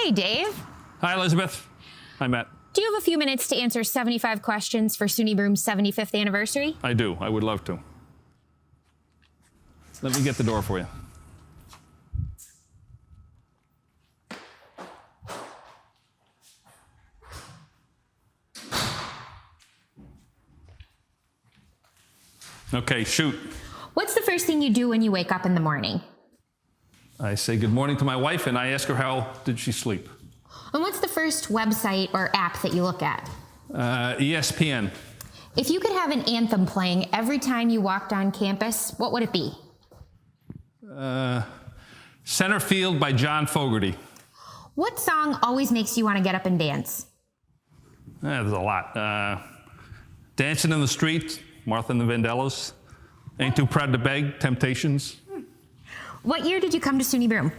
Hey, Dave. Hi, Elizabeth. Hi, Matt. Do you have a few minutes to answer 75 questions for Suny Broome's 75th anniversary? I do. I would love to. Let me get the door for you. Okay, shoot. What's the first thing you do when you wake up in the morning? I say good morning to my wife, and I ask her how did she sleep. And what's the first website or app that you look at? ESPN. If you could have an anthem playing every time you walked on campus, what would it be? Center Field by John Fogerty. What song always makes you want to get up and dance? There's a lot. Dancing in the Street, Martha and the Vandellas. Ain't Too Proud to Beg, Temptations. What year did you come to Suny Broome?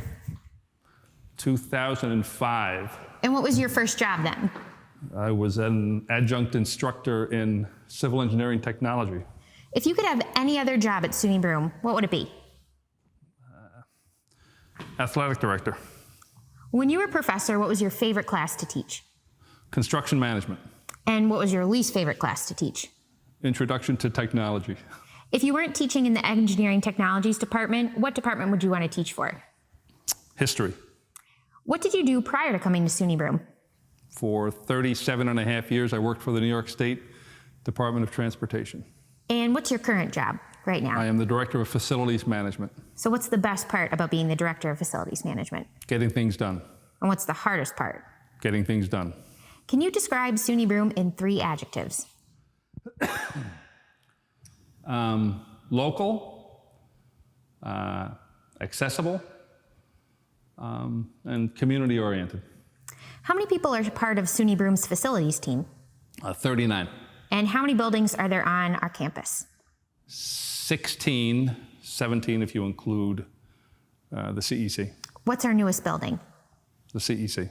2005. And what was your first job then? I was an adjunct instructor in civil engineering technology. If you could have any other job at Suny Broome, what would it be? Athletic director. When you were a professor, what was your favorite class to teach? Construction management. And what was your least favorite class to teach? Introduction to technology. If you weren't teaching in the engineering technologies department, what department would you want to teach for? History. What did you do prior to coming to Suny Broome? For 37 and a half years, I worked for the New York State Department of Transportation. And what's your current job right now? I am the Director of Facilities Management. So what's the best part about being the Director of Facilities Management? Getting things done. And what's the hardest part? Getting things done. Can you describe Suny Broome in 3 adjectives? Local, accessible, and community-oriented. How many people are part of Suny Broome's facilities team? 39. And how many buildings are there on our campus? 16, 17 if you include the CEC. What's our newest building? The CEC.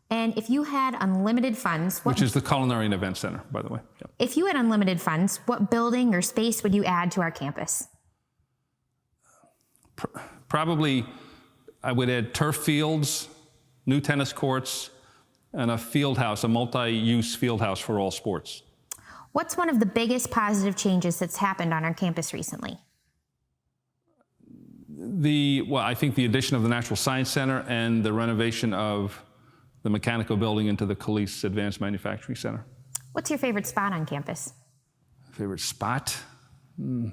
And if you had unlimited funds, which is the Culinary and Event Center, by the way. Yep. If you had unlimited funds, what building or space would you add to our campus? Probably I would add turf fields, new tennis courts, and a field house, a multi-use field house for all sports. What's one of the biggest positive changes that's happened on our campus recently? I think the addition of the Natural Science Center and the renovation of the mechanical building into the Calise Advanced Manufacturing Center. What's your favorite spot on campus? Favorite spot? You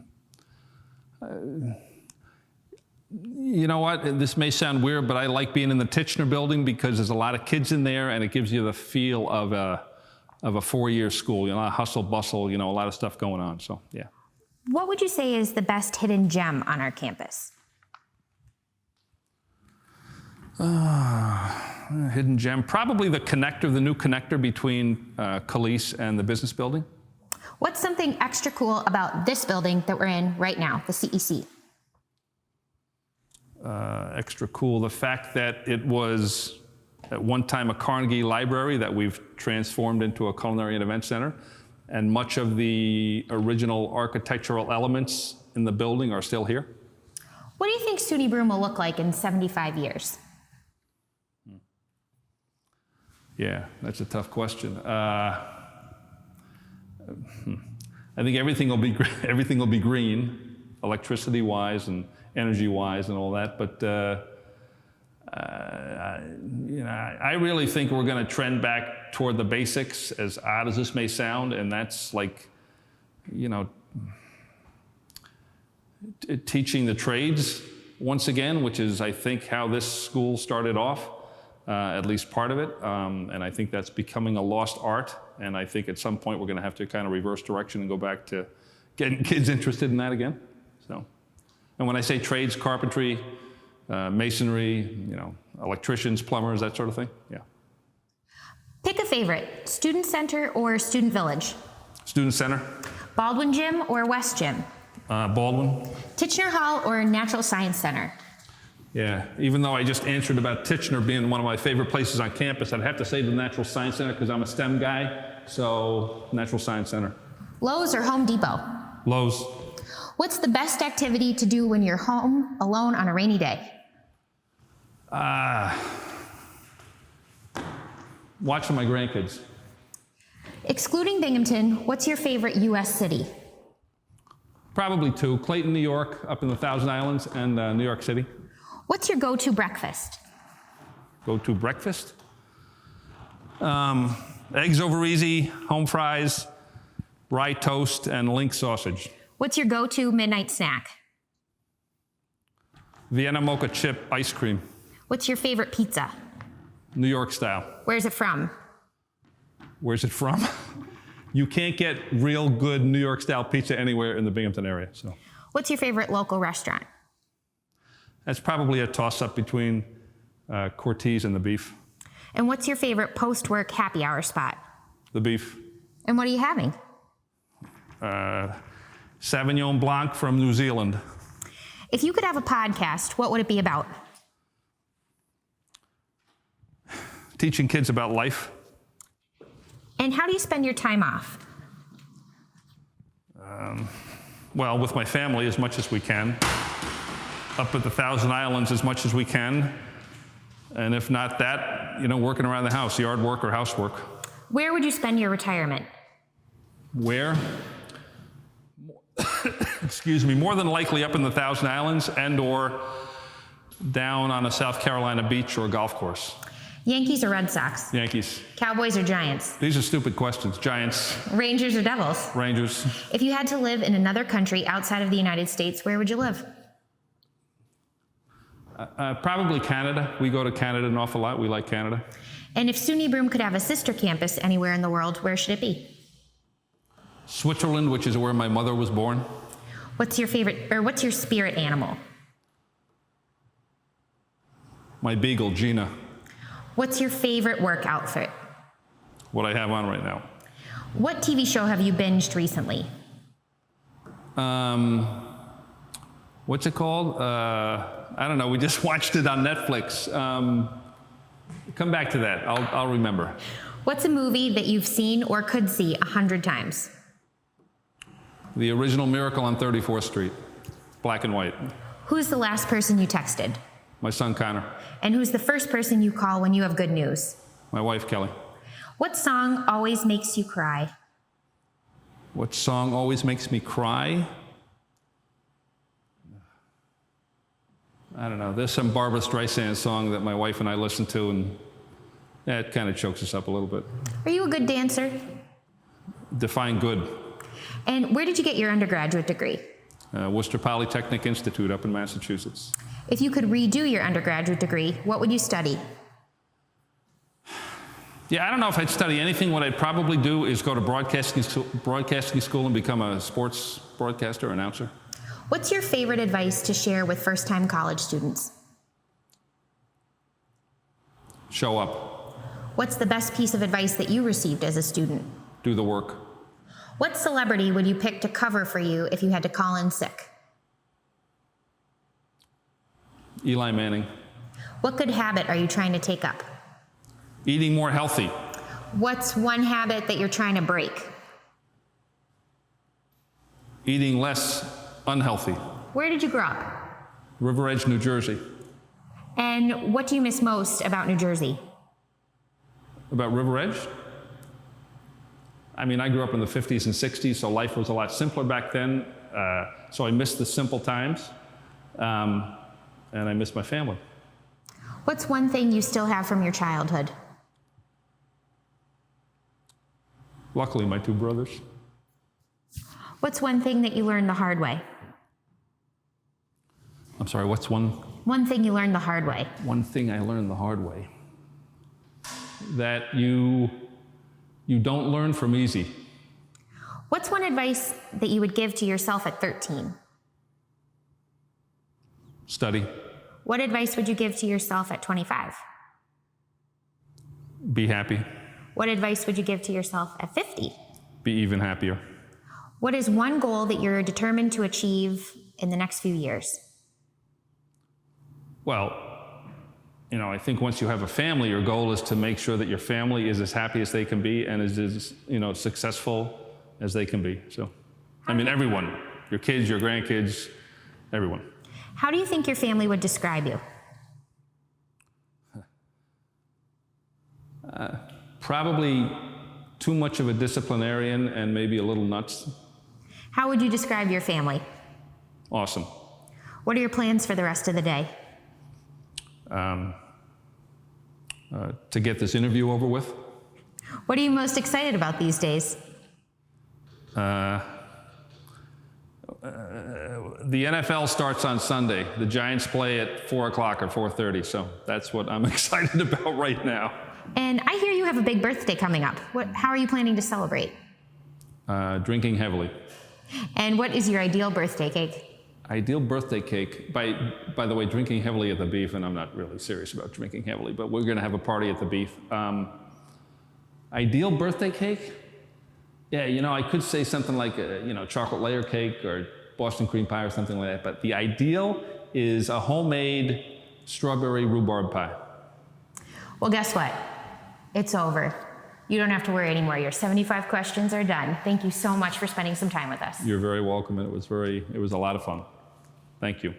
know what? This may sound weird, but I like being in the Tichenor building because there's a lot of kids in there and it gives you the feel of a 4-year school. You know, a lot of hustle, bustle, you know, a lot of stuff going on, so yeah. What would you say is the best hidden gem on our campus? Hidden gem, probably the new connector between Calise and the business building. What's something extra cool about this building that we're in right now, the CEC? Extra cool, the fact that it was at one time a Carnegie library that we've transformed into a Culinary and Event Center, and much of the original architectural elements in the building are still here. What do you think Suny Broome will look like in 75 years? Yeah, that's a tough question. I think everything will be green, electricity-wise and energy-wise and all that. But I really think we're going to trend back toward the basics, as odd as this may sound, and that's like, teaching the trades once again, which is, I think, how this school started off. At least part of it, and I think that's becoming a lost art, and I think at some point we're going to have to kind of reverse direction and go back to getting kids interested in that again. So, and when I say trades, carpentry, masonry, electricians, plumbers, that sort of thing, yeah. Pick a favorite, Student Center or Student Village? Student Center. Baldwin Gym or West Gym? Baldwin. Tichenor Hall or Natural Science Center? Yeah, even though I just answered about Tichenor being one of my favorite places on campus, I'd have to say the Natural Science Center because I'm a STEM guy, so Natural Science Center. Lowe's or Home Depot? Lowe's. What's the best activity to do when you're home alone on a rainy day? Watching my grandkids. Excluding Binghamton, what's your favorite U.S. city? Probably two, Clayton, New York, up in the Thousand Islands, and New York City. What's your go-to breakfast? Go-to breakfast? Eggs over easy, home fries, rye toast, and link sausage. What's your go-to midnight snack? Vienna mocha chip ice cream. What's your favorite pizza? New York style. Where's it from? Where's it from? You can't get real good New York style pizza anywhere in the Binghamton area. So What's your favorite local restaurant? that's probably a toss-up between Cortese and the beef. And what's your favorite post-work happy hour spot? The beef. And what are you having? Sauvignon Blanc from New Zealand. If you could have a podcast, what would it be about? Teaching kids about life. And how do you spend your time off? Well, with my family as much as we can. Up at the Thousand Islands as much as we can. And if not that, working around the house, yard work or housework. Where would you spend your retirement? Where? Excuse me, more than likely up in the Thousand Islands and or down on a South Carolina beach or golf course. Yankees or Red Sox? Yankees. Cowboys or Giants? These are stupid questions. Giants. Rangers or Devils? Rangers. If you had to live in another country outside of the United States, where would you live? Probably Canada. We go to Canada an awful lot. We like Canada. And if Suny Broome could have a sister campus anywhere in the world, where should it be? Switzerland, which is where my mother was born. What's your spirit animal? My beagle, Gina. What's your favorite work outfit? What I have on right now. What TV show have you binged recently? What's it called? I don't know. We just watched it on Netflix. Come back to that. I'll remember. What's a movie that you've seen or could see 100 times? The Original Miracle on 34th Street. Black and white. Who's the last person you texted? My son, Connor. And who's the first person you call when you have good news? My wife, Kelly. What song always makes you cry? What song always makes me cry? I don't know. There's some Barbra Streisand song that my wife and I listen to, and it kind of chokes us up a little bit. Are you a good dancer? Define good. And where did you get your undergraduate degree? Worcester Polytechnic Institute up in Massachusetts. If you could redo your undergraduate degree, what would you study? Yeah, I don't know if I'd study anything. What I'd probably do is go to broadcasting school and become a sports broadcaster or announcer. What's your favorite advice to share with first-time college students? Show up. What's the best piece of advice that you received as a student? Do the work. What celebrity would you pick to cover for you if you had to call in sick? Eli Manning. What good habit are you trying to take up? Eating more healthy. What's one habit that you're trying to break? Eating less unhealthy. Where did you grow up? River Edge, New Jersey. And what do you miss most about New Jersey? About River Edge? I mean, I grew up in the 50s and 60s, so life was a lot simpler back then. So I miss the simple times, and I miss my family. What's one thing you still have from your childhood? Luckily, my two brothers. What's one thing that you learned the hard way? I'm sorry, what's one? One thing you learned the hard way. One thing I learned the hard way. That you don't learn from easy. What's one advice that you would give to yourself at 13? Study. What advice would you give to yourself at 25? Be happy. What advice would you give to yourself at 50? Be even happier. What is one goal that you're determined to achieve in the next few years? Well, I think once you have a family, your goal is to make sure that your family is as happy as they can be and is as successful as they can be. So, I mean, everyone, your kids, your grandkids, everyone. How do you think your family would describe you? Probably too much of a disciplinarian and maybe a little nuts. How would you describe your family? Awesome. What are your plans for the rest of the day? To get this interview over with. What are you most excited about these days? The NFL starts on Sunday. The Giants play at 4 o'clock or 4:30, so that's what I'm excited about right now. And I hear you have a big birthday coming up. How are you planning to celebrate? Drinking heavily. And what is your ideal birthday cake? Ideal birthday cake, by the way, drinking heavily at the Beef, and I'm not really serious about drinking heavily, but we're gonna have a party at the Beef. Ideal birthday cake? Yeah, you know, I could say something like, chocolate layer cake or Boston cream pie or something like that, but the ideal is a homemade strawberry rhubarb pie. Well, guess what? It's over. You don't have to worry anymore. Your 75 questions are done. Thank you so much for spending some time with us. You're very welcome, and it was a lot of fun. Thank you.